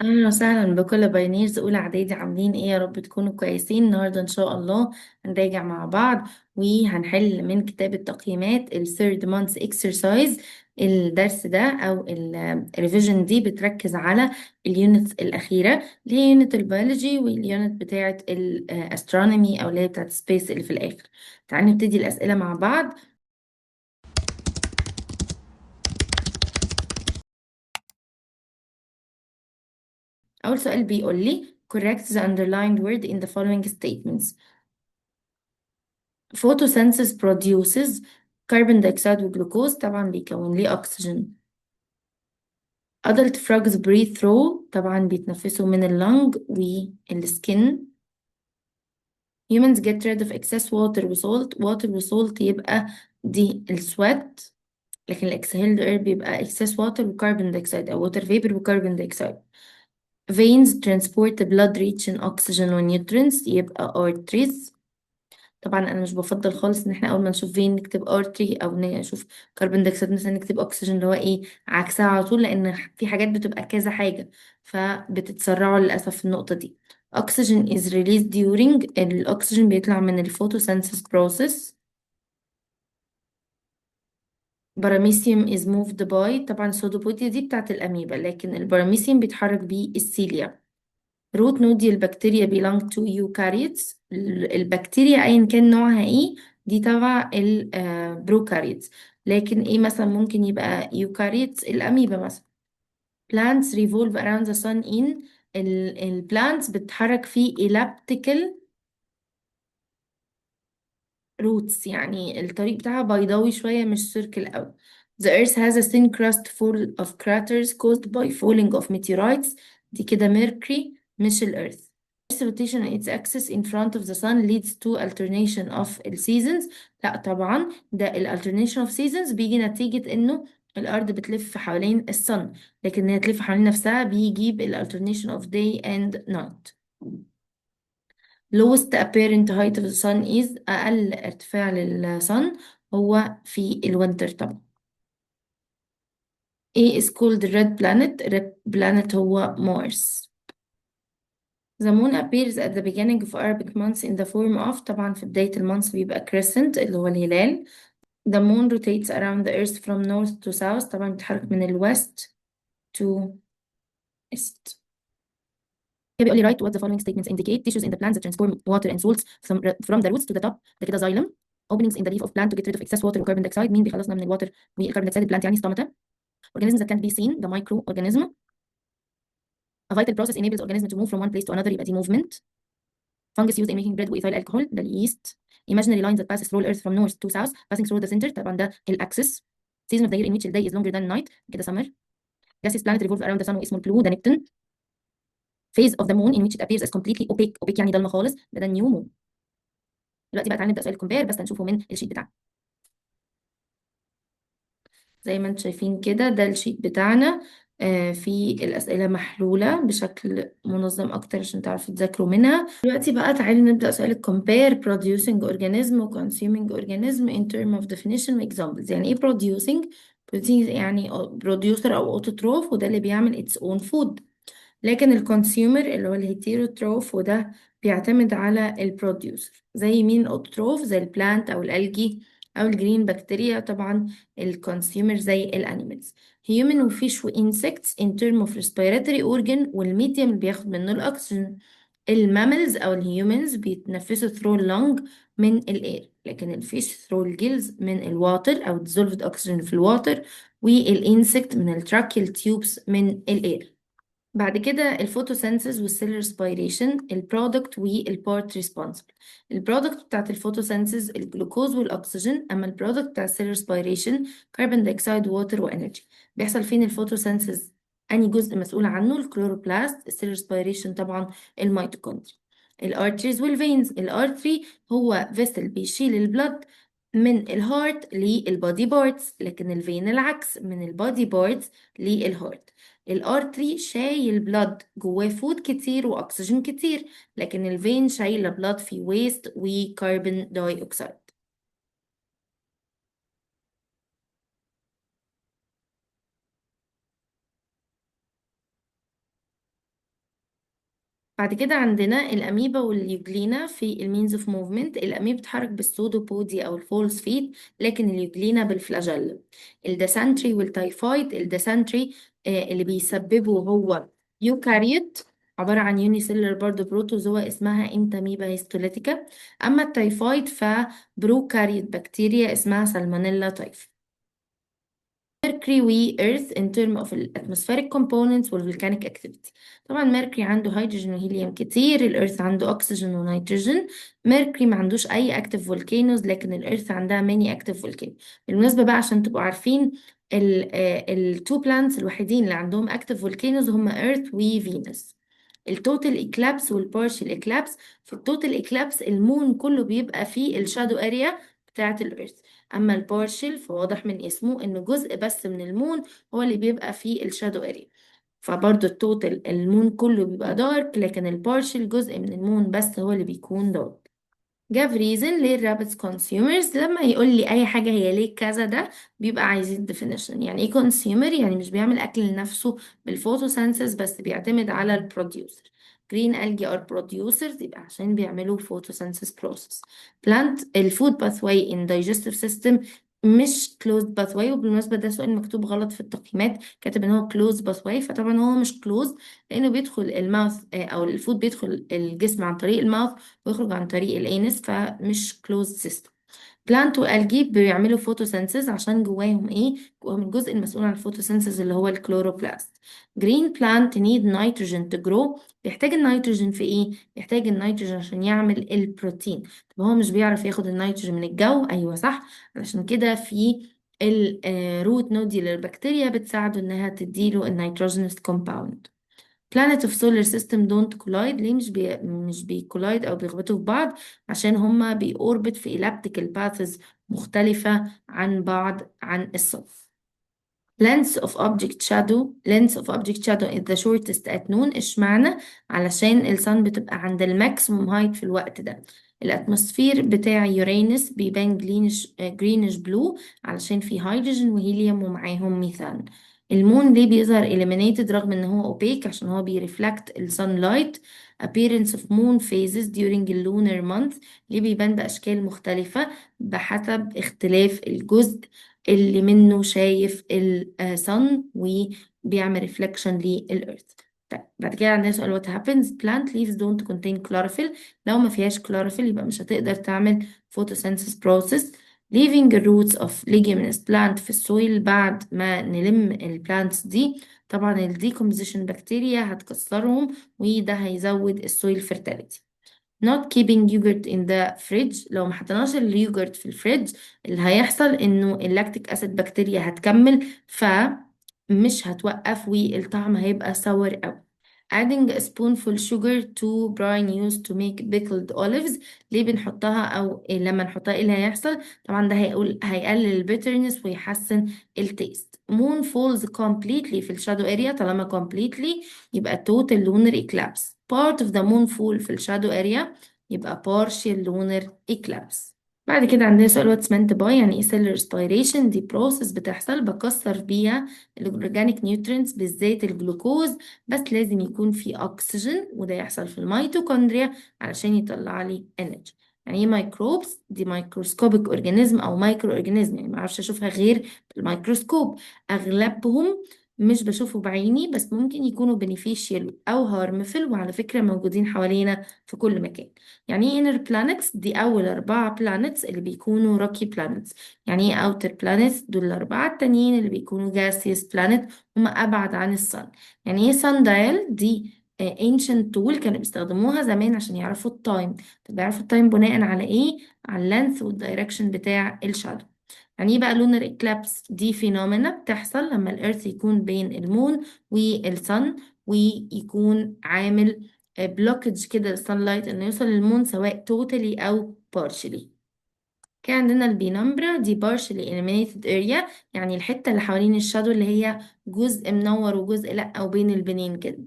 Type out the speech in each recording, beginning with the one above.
أهلا وسهلا بكل بايونيرز أولى إعدادي، عاملين إيه؟ يا رب تكونوا كويسين. النهاردة إن شاء الله هنراجع مع بعض وهنحل من كتاب التقييمات ال third month exercise. الدرس ده أو الريفيجن دي بتركز على اليونتس الأخيرة اللي هي يونت البيولوجي واليونت بتاعة الأسترونومي أو اللي هي بتاعة سبيس اللي في الآخر. تعالوا نبتدي الأسئلة مع بعض. أول سؤال بيقول لي correct the underlined word in the following statements. photosynthesis produces carbon dioxide وجلوكوز، طبعا بيكون ليه أكسجين. adult frogs breathe through، طبعا بيتنفسوا من اللنج والسكن. humans get rid of excess water و salt يبقى دي السويت، لكن الاكسهيلد اير بيبقى excess water وكربون دايوكسيد أو water vapor وكربون دايوكسيد. veins transport the blood rich in oxygen و nutrients يبقى arteries. طبعا انا مش بفضل خالص ان احنا اول ما نشوف فين نكتب ارتري او نشوف كربون دايوكسيد مثلا نكتب اكسجين، اللي هو ايه عكسها على طول، لان في حاجات بتبقى كذا حاجه فبتتسرعوا للاسف في النقطه دي. oxygen is released during، الاكسجين بيطلع من الفوتوسينثيس process. باراميسيوم is moved by، طبعا السودوبوديا دي بتاعت الاميبا، لكن الباراميسيوم بيتحرك بيه السيليا. روت نود دي البكتيريا belong to eukaryotes، البكتيريا ايا كان نوعها ايه دي تبع البروكاريوتس، لكن ايه مثلا ممكن يبقى eukaryotes الاميبا مثلا. plants revolve around the sun in، البلانتس بتتحرك في elliptical roots، يعني الطريق بتاعها بيضاوي شوية مش سيركل أوي. The earth has a thin crust full of craters caused by falling of meteorites، دي كده ميركوري مش الأرث. Earth's rotation and its axis in front of the sun leads to alternation of the seasons، لا طبعا ده ال alternation of seasons بيجي نتيجة إنه الأرض بتلف حوالين الصن، لكن هي تلف حوالين نفسها بيجيب ال alternation of day and night. lowest apparent height of the sun is، أقل ارتفاع للصن هو في الوينتر طبعا. A is called red planet، red planet هو مارس. The moon appears at the beginning of Arabic months in the form of، طبعا في بداية المانث بيبقى crescent اللي هو الهلال. The moon rotates around the earth from north to south، طبعا بتتحرك من الوest to east. بيقول لي write what the following statements indicate tissues in the plant that transform water and salts from the roots to the top، ده كده xylem. openings in the leaf of plant to get rid of excess water وcarbon dioxide، مين بيخلصنا من الواتر والكربون دايوكسيد؟ البلانت يعني stomata. organisms that can't be seen، the microorganism. a vital process enables organism to move from one place to another، يبقى دي movement. fungus used in making bread وإيثايل alcohol، ده اليست. imaginary lines that passes through earth from north to south passing through the center، طبعا ده الأكسس. season of the year in which the day is longer than night، كده summer. gaseous planet revolve around the sun واسمه البلو، ده نبتون. phase of the moon in which it appears as completely opaque، opaque يعني ضلمة خالص، ده نيو مون. دلوقتي بقى تعالى نبدأ سؤال الكومبير بس هنشوفه من الشيت بتاعنا. زي ما انتم شايفين كده ده الشيت بتاعنا، في الأسئلة محلولة بشكل منظم أكتر عشان تعرفوا تذاكروا منها. دلوقتي بقى تعالوا نبدأ سؤال compare producing organism و consuming organism in term of definition و examples. يعني إيه producing؟ producing يعني producer أو autotroph، وده اللي بيعمل its own food. لكن الكونسيومر اللي هو الهيتيروتروف وده بيعتمد على البروديوسر. زي مين الاوتروف؟ زي البلانت او الالجي او الجرين بكتيريا. طبعا الكونسيومر زي الانيمالز. هيومن وفيش وانسكتس in term of respiratory organ والميديم اللي بياخد منه الاكسجين. الماملز او الهيومنز بيتنفسوا through lung من الاير، لكن الفيش through الجيلز من الواتر او dissolved oxygen في الواتر، والانسكت من التراكيال تيوبس من الاير. بعد كده الفوتوسينثيز والسيل ريسبيريشن، البرودكت والبارت ريسبونسبل. البرودكت بتاعت الفوتوسينثيز الجلوكوز والاكسجين، اما البرودكت بتاع السيل ريسبيريشن كربون دايوكسيد ووتر وانرجي. بيحصل فين الفوتوسينثيز؟ انهي جزء مسؤول عنه؟ الكلوروبلاست. السيل ريسبيريشن طبعا الميتوكوندريا. الارتريز والفينز، الارتري هو فيسل بيشيل البلد من الهارت للبادي بارتس، لكن الفين العكس من البادي بارتس للهارت. الارتري شايل بلاد جواه فود كتير واكسجين كتير، لكن الفين شايله بلاد فيه ويست وكربون داي اوكسيد. بعد كده عندنا الأميبا واليوجلينا في المينز اوف موفمنت. الأميبا بتتحرك بالسودوبودي أو الفولس فيت، لكن اليوجلينا بالفلاجيلا. الديسنتري والتايفويد. الديسنتري اللي بيسببه هو يوكاريوت، عبارة عن يونيسيلر برضه بروتوزوا اسمها انتاميبا هيستوليتيكا. أما التايفويد فبروكاريوت بكتيريا اسمها سالمونيلا تايف. Mercury و Earth in term of ال atmospheric components وال volcanic activity. طبعا Mercury عنده هيدروجين وهيليوم كتير، الأرث عنده أكسجين ونيتروجين. Mercury ما عندوش أي active volcanoes، لكن الأرث عندها many active volcanoes. بالمناسبة بقى عشان تبقوا عارفين، ال two planets الوحيدين اللي عندهم active volcanoes هم Earth و Venus. التوتال إكلابس والبارشل إكلابس. في التوتال إكلابس المون كله بيبقى فيه الشادو أريا بتاعة الأرث. اما البارشل فواضح من اسمه ان جزء بس من المون هو اللي بيبقى فيه الشادو اريا. فبرضه التوتال المون كله بيبقى دارك، لكن البارشل جزء من المون بس هو اللي بيكون دارك. جاف ريزن ليه الرابتس كونسيومرز. لما يقول لي اي حاجه هي ليه كذا، ده بيبقى عايزين definition. يعني ايه كونسيومر؟ يعني مش بيعمل اكل لنفسه بالفوتوسينثيز، بس بيعتمد على البروديوسر. green algae are producers، يبقى عشان بيعملوا photosynthesis process. plant الفود pathway in digestive system مش closed pathway. وبالمناسبة ده سؤال مكتوب غلط في التقييمات، كاتب ان هو closed pathway، فطبعا هو مش closed، لانه بيدخل الماوث او الفود بيدخل الجسم عن طريق الماوث ويخرج عن طريق الانس، فمش closed system. بلانت والجي بيعملوا فوتوسينثيز عشان جواهم ايه؟ جواهم الجزء المسؤول عن الفوتوسينثيز اللي هو الكلوروبلاست. جرين بلانت نيد نيتروجين تو جرو. بيحتاج النيتروجين في ايه؟ بيحتاج النيتروجين عشان يعمل البروتين. طب هو مش بيعرف ياخد النيتروجين من الجو؟ ايوه صح. علشان كده في الروت نوديولار بكتيريا بتساعده انها تديله النيتروجينous كومباوند. planet of solar system don't collide. ليه مش بيكولايد او بيخبطوا في بعض؟ عشان هما بيوربت في elliptical paths مختلفة عن بعض عن الصف. length of object shadow is the shortest at noon. اشمعنى؟ علشان الصن بتبقى عند الماكسيموم هايت في الوقت ده. الاتموسفير بتاع يورانوس بيبان جرينش بلو علشان فيه هيدروجين وهيليوم ومعاهم ميثان. المون ليه بيظهر illuminated رغم ان هو opaque؟ عشان هو بيرفلكت السانلايت. appearance of moon phases during the lunar month. ليه بيبان بأشكال مختلفة بحسب اختلاف الجزء اللي منه شايف الصن وبيعمل ريفلكشن للأرث. طيب بعد كده عندنا سؤال what happens plant leaves don't contain chlorophyll. لو ما فيهاش chlorophyll يبقى مش هتقدر تعمل photosynthesis process. leaving the roots of leguminous plant في السويل. بعد ما نلم البلانتس دي طبعا ال decomposition بكتيريا هتكسرهم، وده هيزود السويل fertility. not keeping yogurt in the fridge. لو ما حطيناش اليوجرت في الفريج اللي هيحصل انه اللاكتيك اسيد بكتيريا هتكمل فمش هتوقف والطعم هيبقى sour أوي. adding a spoonful sugar to brine used to make pickled olives. ليه بنحطها او إيه لما نحطها ايه اللي هيحصل؟ طبعا ده هيقلل البيترنس ويحسن التيست. moon falls completely في الشادو اريا. طالما completely يبقى total lunar eclipse. part of the moon fall في الشادو اريا يبقى partial lunar eclipse. بعد كده عندنا سؤال واتس meant by. يعني ايه cell respiration؟ دي بروسيس بتحصل بكسر بيها الاورجانيك نيوترينتس بالذات الجلوكوز، بس لازم يكون في اكسجين، وده يحصل في الميتوكوندريا علشان يطلع لي انرجي. يعني ايه ميكروبس؟ دي مايكروسكوبيك اورجانيزم او مايكرو اورجانيزم، يعني ما اعرفش اشوفها غير بالميكروسكوب. اغلبهم مش بشوفه بعيني، بس ممكن يكونوا beneficial او harmful، وعلى فكرة موجودين حوالينا في كل مكان. يعني ايه inner planets؟ دي اول 4 planets اللي بيكونوا rocky planets. يعني ايه outer planets؟ دول الاربعة التانيين اللي بيكونوا gaseous planet، هما ابعد عن الصن. يعني ايه سان دايل؟ دي ancient tool كانوا بيستخدموها زمان عشان يعرفوا التايم. طب بيعرفوا التايم بناء على ايه؟ على اللينث والدايركشن بتاع الشادو. يعني ايه بقى لونر اكليبس؟ دي فينومينا بتحصل لما الارث يكون بين المون والصن، ويكون عامل بلوكج كده للسانلايت انه يوصل للمون سواء توتالي او partially. كان عندنا البينمبرا دي partially illuminated area، يعني الحتة اللي حوالين الشادو اللي هي جزء منور وجزء لأ، أو بين البنين كده.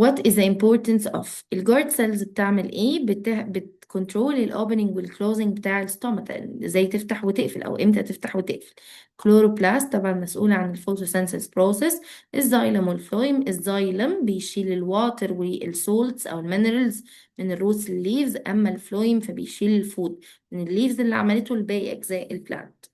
What is the importance of الجارد سيلز بتعمل ايه؟ بتكنترول الاوبننج والكلوزنج بتاع الستومata، ازاي تفتح وتقفل او امتى تفتح وتقفل. كلوروبلاست طبعا مسؤول عن الفوتوسينثيس بروسيس. الزايلم والفلويم، الزايلم بيشيل الواتر والسولتس او المينرالز من الروتس الليفز، اما الفلويم فبيشيل الفود من الليفز اللي عملته لباقي اجزاء البلانت.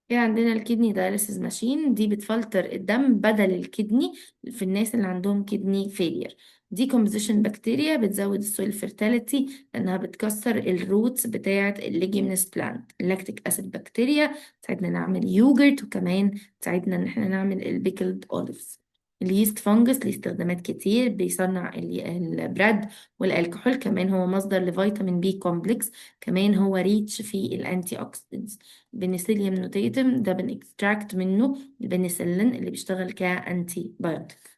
في عندنا الكدني دايليسيس ماشين، دي بتفلتر الدم بدل الكدني في الناس اللي عندهم كدني فيلير. دي كومبوزيشن بكتيريا بتزود السويل فيرتاليتي لانها بتكسر الروتس بتاعه الليجيمنس بلانت. اللاكتيك اسيد بكتيريا تساعدنا نعمل يوجرت، وكمان تساعدنا ان احنا نعمل البيكلد اوليفز. اليست فانجس ليه استخدامات كتير، بيصنع البراد والالكحول، كمان هو مصدر لفيتامين بي كومبلكس، كمان هو ريتش في الانتي اوكسيدنتس. بنسيليوم نوتيتم ده بنكستراكت منه البنسلين اللي بيشتغل كأنتي بايوتيك.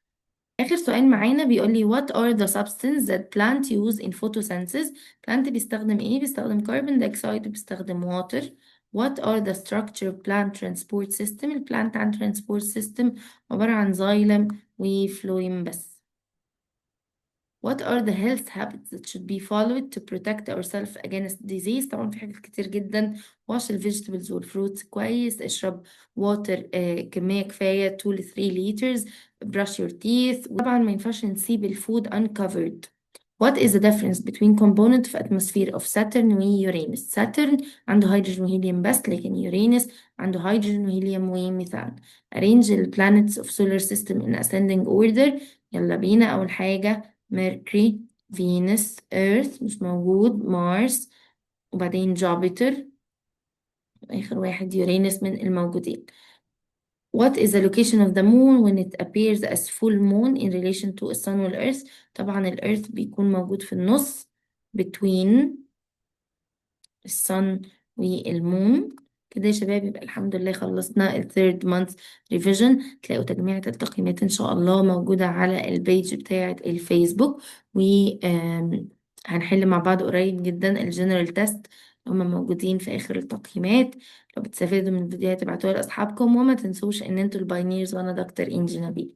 آخر سؤال معانا بيقول لي what are the substances that plant use in photosynthesis. plant بيستخدم ايه؟ بيستخدم كربون دايوكسيد وبيستخدم water. what are the structure of plant transport system. البلانت عن transport system عبارة عن زايلم وفلويم بس. What are the health habits that should be followed to protect ourselves against disease. طبعا في حاجات كتير جدا. wash ال vegetables وال fruits كويس، اشرب water كمية كفاية 2 ل 3 liters. brush your teeth. طبعا ما ينفعش نسيب الفود uncovered. What is the difference between component في atmosphere of Saturn و Uranus. Saturn عنده هيدروجين وهيليوم بس، لكن يورانوس عنده هيدروجين وهيليوم وميثان. Arrange the planets of solar system in ascending order. يلا بينا. أول حاجة ميركوري، فينوس، إيرث مش موجود، مارس، وبعدين جوبيتر، آخر واحد يورانوس من الموجودين. What is the location of the moon when it appears as full moon in relation to the sun والإيرث. طبعا الإيرث بيكون موجود في النص between الصن والمون. كده يا شباب يبقى الحمد لله خلصنا الثيرد مانث ريفيجن. تلاقوا تجميعة التقييمات ان شاء الله موجودة على البيج بتاعة الفيسبوك، وهنحل مع بعض قريب جدا الجنرال تيست، هما موجودين في اخر التقييمات. لو بتستفادوا من الفيديوهات ابعتوها لاصحابكم، وما تنسوش ان انتوا الباينيرز وانا دكتور انجي نبيل.